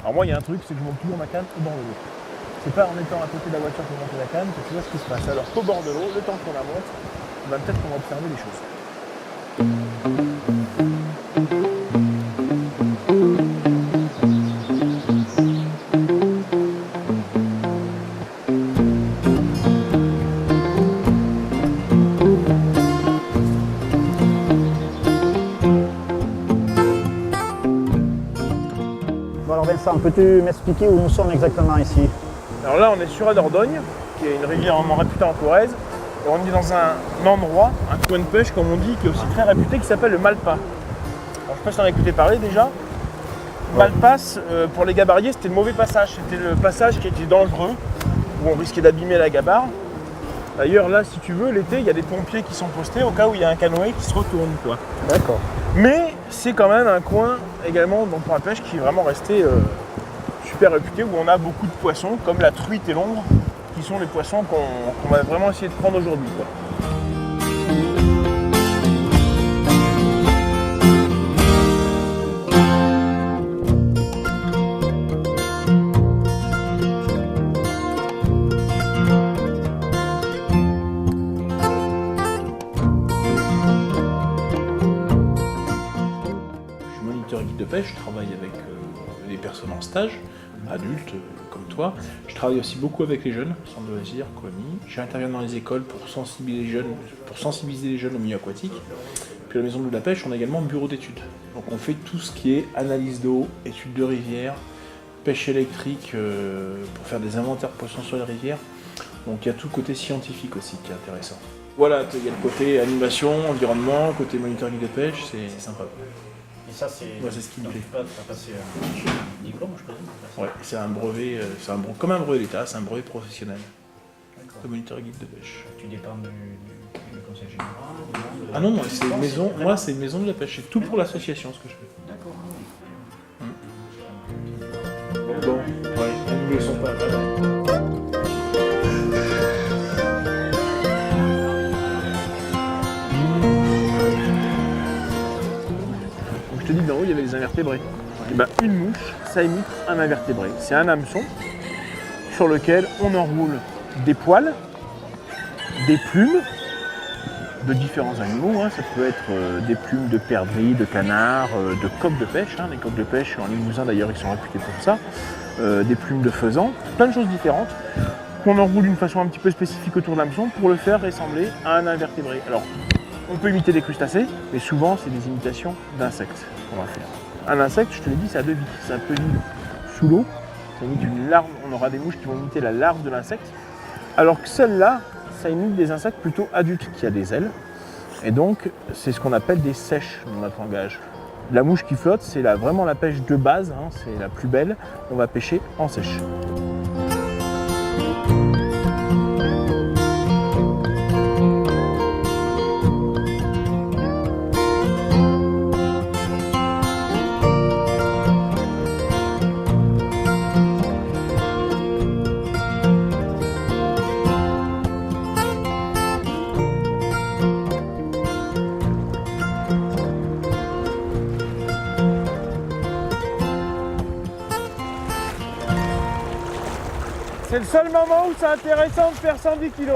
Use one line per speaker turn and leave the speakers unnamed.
Alors moi, il y a un truc, c'est que je monte toujours ma canne au bord de l'eau. C'est pas en étant à côté de la voiture pour monter la canne que tu vois ce qui se passe. Alors qu'au bord de l'eau, le temps qu'on la monte, peut-être qu'on va observer des choses.
Bon alors Vincent, peux-tu m'expliquer où nous sommes exactement ici?
Alors là, on est sur la Dordogne, qui est une rivière vraiment réputée en Corrèze. Et on est dans un endroit, un coin de pêche comme on dit, qui est aussi très réputé, qui s'appelle le Malpas. Alors je ne sais pas si on a écouté parler déjà. Malpas, pour les gabariers, c'était le mauvais passage. C'était le passage qui était dangereux, où on risquait d'abîmer la gabarre. D'ailleurs là, si tu veux, l'été, il y a des pompiers qui sont postés au cas où il y a un canoë qui se retourne, quoi.
D'accord.
Mais c'est quand même un coin également donc, pour la pêche qui est vraiment resté super réputé, où on a beaucoup de poissons, comme la truite et l'ombre, qui sont les poissons qu'on va vraiment essayer de prendre aujourd'hui, quoi.
Guide de pêche, je travaille avec des personnes en stage, adultes comme toi. Je travaille aussi beaucoup avec les jeunes, centre de loisirs, colonies. J'interviens dans les écoles pour sensibiliser les jeunes au milieu aquatique. Puis à la maison de la pêche, on a également un bureau d'études. Donc on fait tout ce qui est analyse d'eau, études de rivière, pêche électrique pour faire des inventaires de poissons sur les rivières. Donc il y a tout le côté scientifique aussi qui est intéressant. Voilà, il y a le côté animation, environnement, côté monitoring de pêche, c'est sympa.
Et ça, c'est
ce qui me plaît.
Tu as passé un diplôme, je présume?
Ouais, c'est un brevet, comme un brevet d'État, c'est un brevet professionnel. De moniteur guide de pêche.
Tu dépends du conseil général?
Ah non, c'est maison, moi c'est maison de la pêche, c'est tout pour l'association ce que je fais.
D'accord.
Bon, ouais, ne le sont pas.
Je te dis que d'en haut, il y avait des invertébrés. Et ben, une mouche, ça imite un invertébré. C'est un hameçon sur lequel on enroule des poils, des plumes de différents animaux. Ça peut être des plumes de perdrix, de canard, de coqs de pêche. Les coqs de pêche en Limousin d'ailleurs, ils sont réputés pour ça. Des plumes de faisan, plein de choses différentes qu'on enroule d'une façon un petit peu spécifique autour de l'hameçon pour le faire ressembler à un invertébré. Alors, on peut imiter des crustacés, mais souvent c'est des imitations d'insectes qu'on va faire. Un insecte, je te l'ai dit, ça a deux vies. Ça peut vivre sous l'eau, ça imite une larve, on aura des mouches qui vont imiter la larve de l'insecte, alors que celle-là, ça imite des insectes plutôt adultes qui a des ailes. Et donc, c'est ce qu'on appelle des sèches dans notre langage. La mouche qui flotte, c'est vraiment la pêche de base, c'est la plus belle, on va pêcher en sèche. C'est le seul moment où c'est intéressant de faire 110 kg.